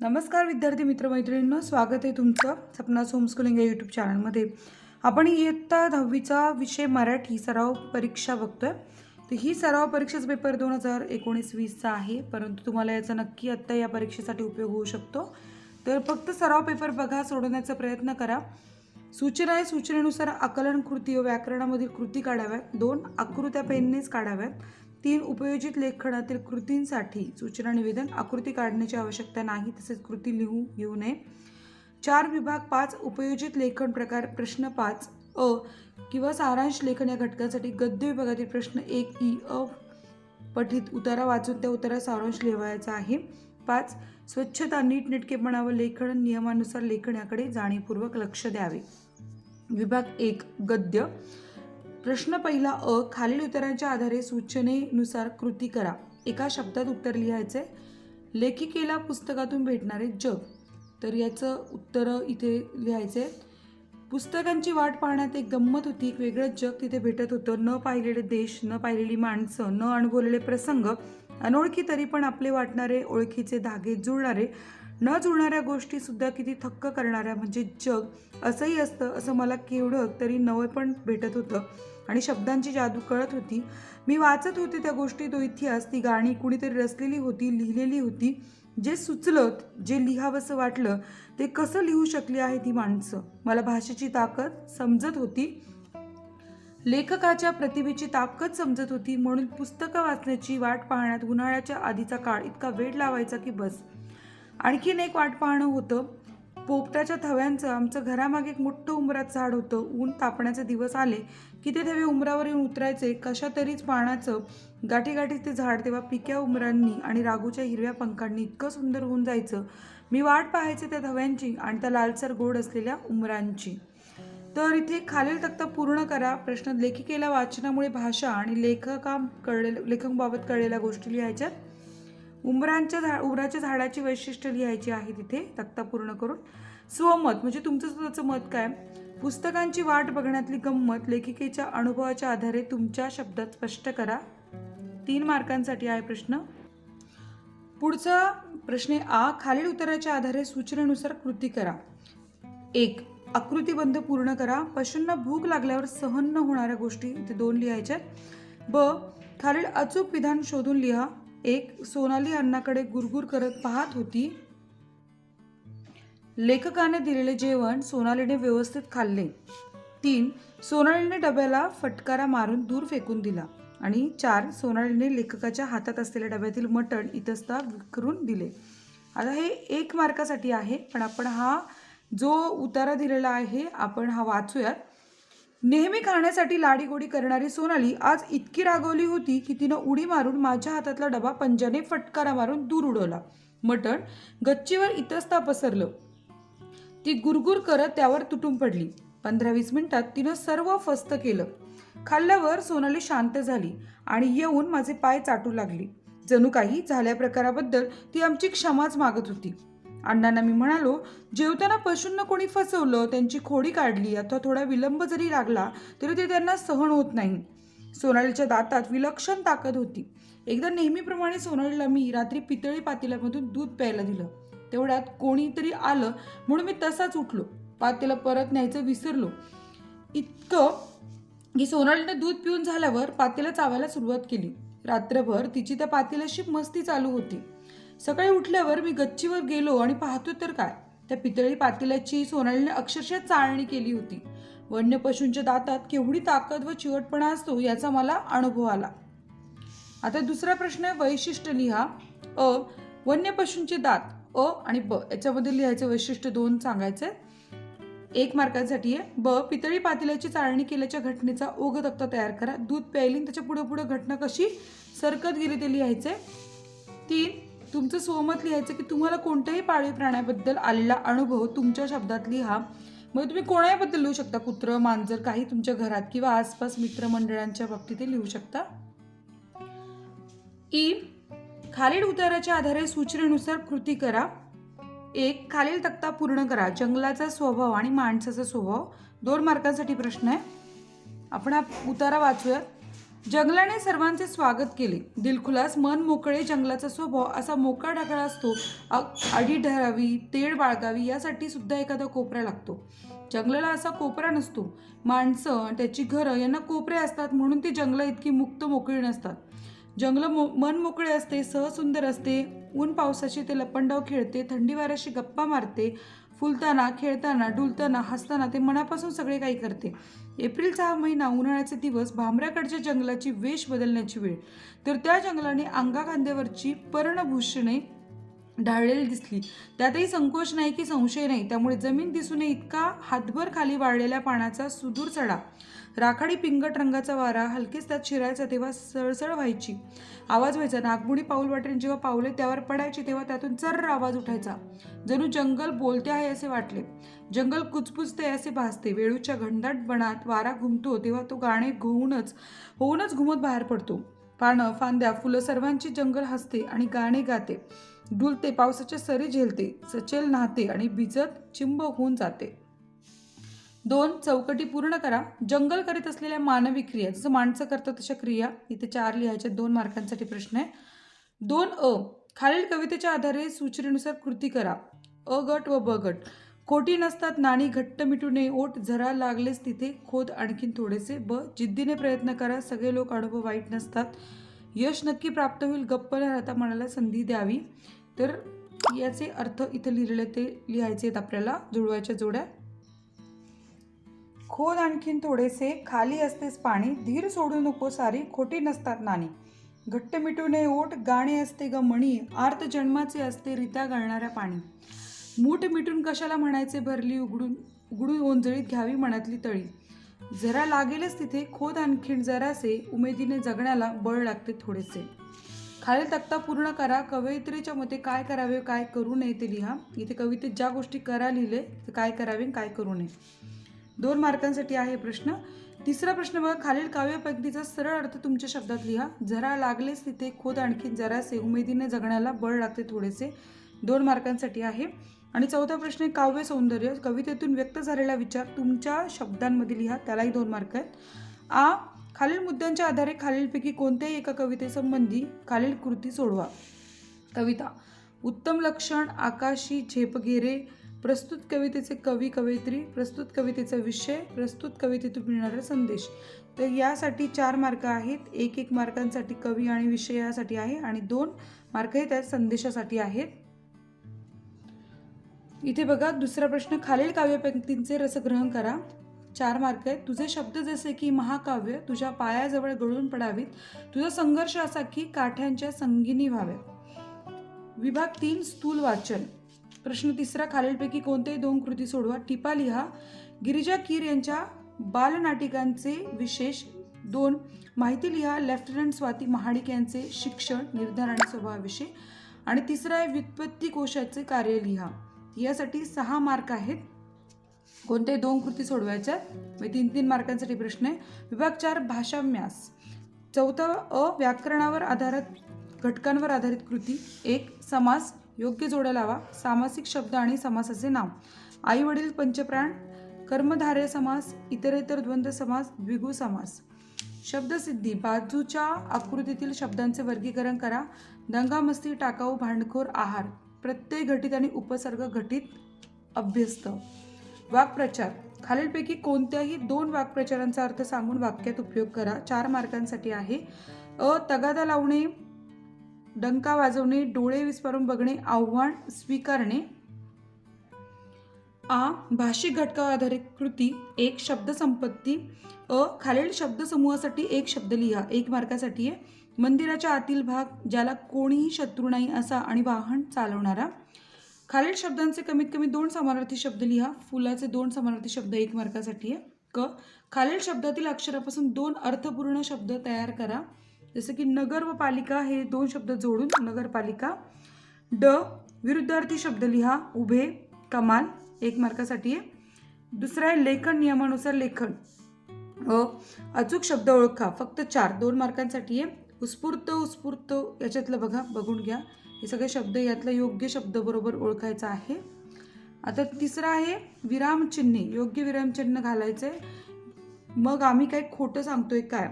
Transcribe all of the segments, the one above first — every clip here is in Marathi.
नमस्कार विद्यार्थी मित्रमैत्रिणींनो, स्वागत आहे तुमचं सपनास होमस्कूलिंग या यूट्यूब चॅनलमध्ये। आपण इयत्ता 10वीचा विषय मराठी सराव परीक्षा बघतोय। तर ही सराव परीक्षेचा पेपर 2019-20चा आहे, परंतु तुम्हाला याचा नक्की आत्ता या परीक्षेसाठी उपयोग होऊ शकतो। तर फक्त सराव पेपर बघा, सोडवण्याचा प्रयत्न करा। सूचना आहे, सूचनेनुसार आकलन कृती व व्याकरणामधील कृती काढाव्यात, 2 आकृत्या पेननेच काढाव्यात, 3 उपयोजित लेखनातील कृतींसाठी सूचना निवेदन आकृती काढण्याची आवश्यकता नाही, तसेच कृती लिहू येऊ नये। 4 विभाग 5 उपयोजित लेखन प्रकार प्रश्न 5 अ किंवा सारांश लेखन या घटकासाठी गद्य विभागातील प्रश्न 1 ई अ पठित उतारा वाचून त्या उतारा सारांश लिहायचा आहे। 5 स्वच्छता नीटनेटकेपणा व लेखन नियमानुसार लेखन याकडे जाणीवपूर्वक लक्ष द्यावे। विभाग 1 गद्य प्रश्न पहिला अ खालील उत्तरांच्या आधारे सूचनेनुसार कृती करा। एका शब्दात उत्तर लिहायचे। लेखिकेला पुस्तकातून भेटणारे जग, तर याचं उत्तर इथे लिहायचे। पुस्तकांची वाट पाहण्यात एक गंमत होती, एक वेगळंच जग तिथे भेटत होतं। न पाहिलेले देश, न पाहिलेली माणसं, न अनुभवलेले प्रसंग, अनोळखी तरी पण आपले वाटणारे, ओळखीचे धागे जुळणारे, न जुळणाऱ्या गोष्टी सुद्धा किती थक्क करणाऱ्या, म्हणजे जग असंही असतं असं मला केवढं तरी नवं पण भेटत होतं आणि शब्दांची जादू कळत होती। मी वाचत होते त्या गोष्टी, तो इतिहास, ती गाणी कुणीतरी रचलेली होती, लिहिलेली होती। जे सुचलं, जे लिहावंसं वाटलं ते कसं लिहू शकली आहे ती माणसं। मला भाषेची ताकद समजत होती, लेखकाच्या प्रतिभेची ताकद समजत होती, म्हणून पुस्तकं वाचण्याची वाट पाहण्यात उन्हाळ्याच्या आधीचा काळ इतका वेळ लावायचा की बस। आणखीन एक वाट पाहणं होतं, पोपटाच्या थव्यांचं। आमचं घरामागे एक मोठं उंबराचं झाड होतं। ऊन तापण्याचे दिवस आले की ते थवे उंबरावर येऊन उतरायचे, कशा तरीच पानाचं गाठी गाठीत ते झाड तेव्हा पिक्या उंबरांनी आणि राघूच्या हिरव्या पंखांनी इतकं सुंदर होऊन जायचं। मी वाट पाहायचे त्या थव्यांची आणि त्या लालसर गोड असलेल्या उंबरांची। तर इथे खालील तक्ता पूर्ण करा। प्रश्न लेखिकेला वाचनामुळे भाषा आणि लेखकाबाबत कळलेल्या गोष्टी लिहायच्या। उंबराच्या झाडाची वैशिष्ट्य लिहायची आहे तिथे तक्ता पूर्ण करून। स्वमत म्हणजे तुमचं स्वतःचं मत काय। पुस्तकांची वाट बघण्यातली गंमत लेखिकेच्या अनुभवाच्या आधारे तुमच्या शब्दात स्पष्ट करा। 3 मार्कांसाठी आहे प्रश्न। पुढचा प्रश्न आ खालील उत्तराच्या आधारे सूचनेनुसार कृती करा। 1 आकृतीबंध पूर्ण करा। पशूंना भूक लागल्यावर सहन न होणाऱ्या गोष्टी इथे 2 लिहायच्या। ब खालील अचूक विधान शोधून लिहा। 1 सोनाली अन्नाकडे गुरगुर करत पाहत होती। लेखकाने दिलेले जेवण सोनालीने व्यवस्थित खाल्ले। 3 सोनालीने डब्याला फटकारा मारून दूर फेकून दिला। आणि 4 सोनालीने लेखकाच्या हातात असलेल्या डब्यातील मटण इतस्ता विखरून दिले। आता हे 1 मार्कासाठी आहे, पण आपण हा जो उतारा दिलेला आहे आपण हा वाचूयात। नेहमी खाण्यासाठी लाडीगोडी करणारी सोनाली आज इतकी रागवली होती की तिनं उडी मारून माझ्या हातातला डबा पंजाने फटकारा मारून दूर उडवला। मटण गच्चीवर इतस्ता पसरलं। ती गुरगुर करत त्यावर तुटून पडली। 15-20 मिनिटात तिनं सर्व फस्त केलं। खाल्ल्यावर सोनाली शांत झाली आणि येऊन माझे पाय चाटू लागली। जणू काही झाल्या प्रकाराबद्दल ती आमची क्षमाच मागत होती। अण्णांना मी म्हणालो, जेवताना पशूंना कोणी फसवलं, त्यांची खोडी काढली अथवा थोडा विलंब जरी लागला तरी ते त्यांना सहन होत नाही। सोनालीच्या दातात विलक्षण ताकद होती। एकदा नेहमीप्रमाणे सोनालीला मी रात्री पितळी पातेल्यामधून दूध प्यायला दिलं। तेवढ्यात कोणीतरी आलं म्हणून मी तसाच उठलो, पातेलं परत न्यायचं विसरलो। इतकं की सोनालीने दूध पिऊन झाल्यावर पातेलं चावायला सुरुवात केली। रात्रभर तिची त्या पातेल्याशी मस्ती चालू होती। सकाळी उठल्यावर मी गच्चीवर गेलो आणि पाहतो तर काय, त्या पितळी पातेल्याची सोनालीने अक्षरशः चाळणी केली होती। वन्य पशूंच्या दातात केवढी ताकद व चिवटपणा असतो याचा मला अनुभव आला। आता दुसरा प्रश्न वैशिष्ट्य लिहा। अ वन्य पशूंचे दात अ आणि ब याच्यामध्ये लिहायचे वैशिष्ट्य 2 सांगायचे। 1 मार्कांसाठी आहे। ब पितळी पातेल्याची चाळणी केल्याच्या घटनेचा ओघ तक्ता तयार करा। दूध प्यायली त्याच्या पुढे पुढे घटना कशी सरकत गेली ते लिहायचे। 3 तुमचं स्वमत लिहायचं की तुम्हाला कोणत्याही पाळीव प्राण्याबद्दल आलेला अनुभव तुमच्या शब्दात लिहा। मग तुम्ही कोणाबद्दल लिहू शकता, कुत्र, मांजर, काही तुमच्या घरात किंवा आसपास मित्रमंडळांच्या बाबतीत लिहू शकता। ई खालील उत्तराच्या आधारे सूचनेनुसार कृती करा। 1 खालील तक्ता पूर्ण करा। जंगलाचा स्वभाव आणि माणसाचा स्वभाव 2 मार्कांसाठी प्रश्न आहे। आपण हा उतारा वाचूयात। जंगलाने सर्वांचे स्वागत केले. दिलखुलास मन मोकळे. जंगलाचा स्वभाव असा मोकळा ढाकळा असतो. आडी धरावी, तेढ बाळगावी यासाठी सुद्धा एखादा कोपरा लागतो. जंगलाला असा कोपरा नसतो. माणसं, त्याची घरं यांना कोपरे असतात, म्हणून ती जंगलं इतकी मुक्त मोकळी नसतात. जंगलं मन मोकळे असते, सहसुंदर असते. ऊन पावसाशी ते लपंडाव खेळते, थंडी वाऱ्याशी गप्पा मारते. फुलताना, खेळताना, डुलताना, हसताना ते मनापासून सगळे काही करते. एप्रिलचा हा महिना, उन्हाळ्याचे दिवस, भांबऱ्याकडच्या जंगलाची वेश बदलण्याची वेळ. तर त्या जंगलाने अंगाखांद्यावरची पर्णभूषणे ढाळलेली दिसली. त्यातही संकोच नाही की संशय नाही. त्यामुळे जमीन दिसू नये इतका हातभर खाली वाळलेल्या पाण्याचा सुदूर चढा. राखाडी पिंगट रंगाचा वारा हलकेच त्यात शिरायचा तेव्हा सळसळ व्हायची. आवाज व्हायचा. नागमोडी पाऊल वाटेने जेव्हा पावले त्यावर पडायची तेव्हा त्यातून चर्र आवाज उठायचा. जणू जंगल बोलते आहे असे वाटले. जंगल कुचकुचते असे भासते. वेळूच्या घनदाट बनात वारा घुमतो तेव्हा तो गाणे होऊनच घुमत बाहेर पडतो. पानं, फांद्या, फुलं सर्वांची जंगल हसते आणि गाणे गाते. डुलते, पावसाच्या सरी झेलते, सचेल नाहते आणि भिजत चिंब होऊन जाते. 2 चौकटी पूर्ण करा. जंगल करीत असलेल्या मानवी क्रिया, जसं माणसं करतात तशा क्रिया. इथे 4 लिहायच्या. 2 मार्कांसाठी प्रश्न आहे. 2 खालील कवितेच्या आधारे सूचनेनुसार कृती करा. अ गट व ब गट. खोटी नसतात नाणी, घट्ट मिटू नये ओठ, झरा लागलेच तिथे खोद आणखीन थोडेसे. ब जिद्दीने प्रयत्न करा, सगळे लोक अनुभव वाईट नसतात, यश नक्की प्राप्त होईल, गप्प न राहता मनाला संधी द्यावी. तर याचे अर्थ इथे लिहिलेले ते लिहायचे आहेत आपल्याला. जुळवायच्या जोड्या. खोद आणखीन थोडेसे, खाली असतेच पाणी, धीर सोडू नको सारी, खोटी नसतात नाणी, घट्ट मिटू नये ओठ, गाणे असते ग मणी, आर्त जन्माचे असते रित्या गळणाऱ्या पाणी. मूठ मिटून कशाला म्हणायचे भरली उघडून ओंजळीत घ्यावी मनातली तळी. जरा लागेलच तिथे खोद आणखीन जरासे, उमेदीने जगण्याला बळ लागते थोडेसे. खालील तक्ता पूर्ण करा. कवयित्रीच्या मते काय करावे काय करू नये ते लिहा. इथे कवितेत ज्या गोष्टी करा लिहिले ते काय करावे काय करू नये. 2 मार्कांसाठी आहे प्रश्न. 3रा प्रश्न बघा. खालील काव्यपंक्तीचा सरळ अर्थ तुमच्या शब्दात लिहा. जरा लागलेच तिथे खोद आणखीन जरासे, उमेदीने जगण्याला बळ लागते थोडेसे. 2 मार्कांसाठी आहे. आणि 4था प्रश्न आहे काव्य सौंदर्य. कवितेतून व्यक्त झालेला विचार तुमच्या शब्दांमध्ये लिहा. त्यालाही 2 मार्क आहेत. आ खालील मुद्द्यांच्या आधारे खालीलपैकी कोणत्याही एका कवितेसंबंधी खालील कृती सोडवा. कविता. उत्तम लक्षण, आकाशी झेपगेरे, प्रस्तुत कवितेचे कवी कवयित्री, प्रस्तुत कवितेचा विषय, प्रस्तुत कवितेतून मिळणारा संदेश. तर यासाठी 4 मार्क आहेत. 1 मार्कांसाठी कवी आणि विषयासाठी आहे आणि 2 मार्क हे त्या संदेशासाठी आहेत. इथे बघा 2रा प्रश्न. खालील काव्यपंक्तींचे रसग्रहण करा. 4 मार्क आहेत. तुझे शब्द जसे की महाकाव्य तुझ्या पायाजवळ गळून पडावीत, तुझा संघर्ष असा की काठ्यांच्या संगिनी व्हाव्यात. विभाग 3 स्थूल वाचन. प्रश्न 3रा. खालीलपैकी कोणतेही 2 कृती सोडवा. टिपा लिहा. गिरिजा कीर यांच्या बालनाटिकांचे विशेष. 2 माहिती लिहा. लेफ्टनंट स्वाती महाडिक यांचे शिक्षण, निर्धार आणि स्वभावाविषयी. आणि 3रा आहे व्युत्पत्ती कोशाचे कार्य लिहा. यासाठी 6 मार्क आहेत. कोणत्याही 2 कृती सोडवायच्या. 3 मार्कांसाठी प्रश्न आहे. विभाग 4 भाषाभ्यास. 4 व्याकरणावर आधारित घटकांवर आधारित कृती. 1 समास, योग्य जोड्या लावा. सामासिक शब्द आणि समासाचे नाव. आई वडील, पंचप्राण, कर्मधारय समास, इतरेतर द्वंद्व समास, द्विगु समास. शब्दसिद्धी. बाजूच्या आकृतीतील शब्दांचे वर्गीकरण करा. दंगामस्ती, टाकाऊ, भांडखोर, आहार. प्रत्यय घटित आणि उपसर्ग घटित अभ्यस्त. वाक्प्रचार. खालीलपैकी कोणत्याही 2 वाक्प्रचारांचा अर्थ सांगून वाक्यात उपयोग करा. 4 मार्कांसाठी आहे. तगादा लावणे, डंका वाजवणे, डोळे विस्फारून बघणे, आव्हान स्वीकारणे. भाषिक घटकावर आधारित कृती. 1 शब्दसंपत्ती. खालील शब्दसमूहासाठी 1 शब्द लिहा. 1 मार्कासाठी आहे. मंदिराच्या आतील भाग, ज्याला कोणीही शत्रू नाही असा आणि वाहन चालवणारा. खालील शब्दांचे कमीत कमी 2 समानार्थी शब्द लिहा. फुलाचे 2 समानार्थी शब्द 1 मार्कासाठी आहे. खालील शब्दातील अक्षरापासून 2 अर्थपूर्ण शब्द तयार करा. जसे की नगर व पालिका हे 2 शब्द जोडून नगरपालिका. विरुद्धार्थी शब्द लिहा. उभे, कमाल 1 मार्कासाठी आहे. 2 आहे लेखन, नियमानुसार लेखन. अचूक शब्द ओळखा. फक्त 4 2 मार्कांसाठी आहे. उत्स्फूर्त याच्यातलं बघून घ्या. हे सगळे शब्द यातला योग्य शब्द बरोबर ओळखायचा आहे. आता 3रा आहे विरामचिन्हे. योग्य विरामचिन्ह घालायचंय. मग आम्ही काय खोटं सांगतोय काय.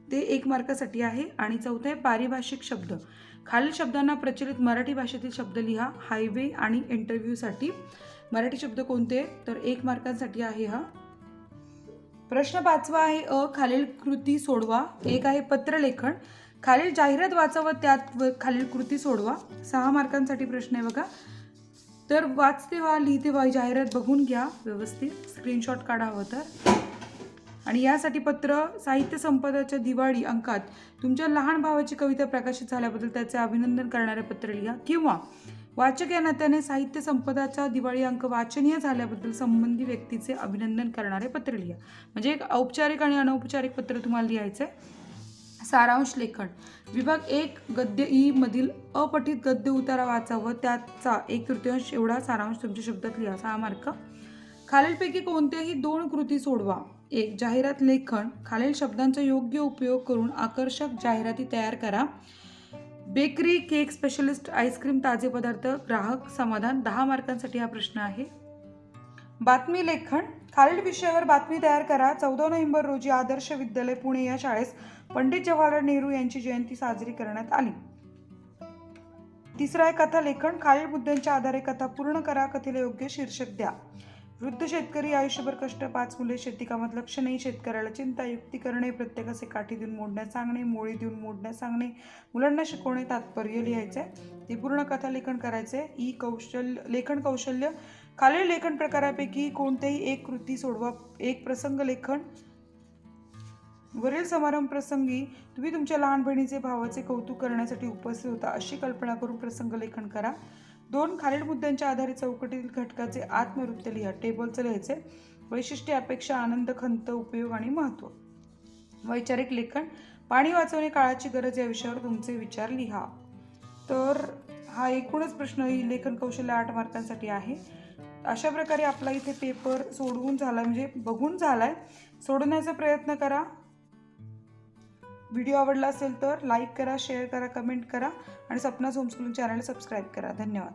ते 1 मार्कासाठी आहे. आणि चौथं आहे पारिभाषिक शब्द. खालील शब्दांना प्रचलित मराठी भाषेतील शब्द लिहा. हायवे आणि इंटरव्ह्यूसाठी मराठी शब्द कोणते? तर 1 मार्कांसाठी आहे हा. प्रश्न 5वा आहे खालील कृती सोडवा. 1 आहे पत्रलेखन. खालील जाहिरात वाचा व त्यात खालील कृती सोडवा. 6 मार्कांसाठी प्रश्न आहे बघा. तर वाचते व्हा, लिहिते व्हा, जाहिरात बघून घ्या व्यवस्थित, स्क्रीनशॉट काढा हवं तर. आणि यासाठी पत्र साहित्य संपदाच्या दिवाळी अंकात तुमच्या लहान भावाची कविता प्रकाशित झाल्याबद्दल त्याचे अभिनंदन करणारे पत्र लिहा. किंवा वाचक या नात्याने साहित्य संपदाचा दिवाळी अंक वाचनीय झाल्याबद्दल संबंधी व्यक्तीचे अभिनंदन करणारे पत्र लिहा. म्हणजे एक औपचारिक आणि अनौपचारिक पत्र तुम्हाला लिहायचं आहे. सारांश लेखन. विभाग 1 गद्य ई मधील अपठित गद्य उतारा वाचा व त्याचा 1/3 एवढा सारांश तुमच्या शब्दात लिहा. 6 मार्क. खालीलपैकी कोणत्याही 2 कृती सोडवा. 1 जाहिरात लेखन. खालील शब्दांचा योग्य उपयोग करून आकर्षक जाहिराती तयार करा. बेकरी, केक स्पेशलिस्ट, आईस्क्रीम, ताजे पदार्थ, ग्राहक समाधान. 10 मार्कांसाठी हा प्रश्न आहे. बातमी लेखन. खालील विषयावर बातमी तयार करा. 14 नोव्हेंबर रोजी आदर्श विद्यालय पुणे या शाळेस पंडित जवाहरलाल नेहरू यांची जयंती साजरी करण्यात आली. 3 आहे कथा लेखन. खालील मुद्द्यांच्या आधारे कथा पूर्ण करा. कथेला योग्य शीर्षक द्या. वृद्ध शेतकरी, आयुष्यभर कष्ट, 5 मुले, शेतीकामात लक्ष नाही, शेतकऱ्याला चिंता, युक्ती करणे, प्रत्येकाचे काठी देऊन मोडण्यास सांगणे, मोळी देऊन मोडण्यास सांगणे, मुलांना शिकवणे, तात्पर्य लिहायचे. ते पूर्ण कथा लेखन करायचे. ई लेखन कौशल्य. खालील लेखन प्रकारापैकी कोणतेही 1 कृती सोडवा. 1 प्रसंग लेखन. वरील समारंभ प्रसंगी तुम्ही तुमच्या लहान बहिणीचे भावाचे कौतुक करण्यासाठी उपस्थित होता अशी कल्पना करून प्रसंग लेखन करा. 2 खालील मुद्द्यांच्या आधारे चौकटीतील घटकाचे आत्मवृत्त लिहा. टेबलचं लिहायचे. वैशिष्ट्ये, अपेक्षा, आनंद, खंत, उपयोग आणि महत्त्व. वैचारिक लेखन. पाणी वाचवणे काळाची गरज या विषयावर तुमचे विचार लिहा. तर हा एकूणच प्रश्न ही लेखन कौशल्य 8 मार्कांसाठी आहे. अशा प्रकारे आपला इथे पेपर सोडवून झाला, म्हणजे बघून झालाय. सोडवण्याचा प्रयत्न करा. व्हिडिओ आवडला असेल तर लाईक करा, शेअर करा, कमेंट करा आणि सपनाज होमस्कूलिंग चॅनलला सबस्क्राईब करा. धन्यवाद.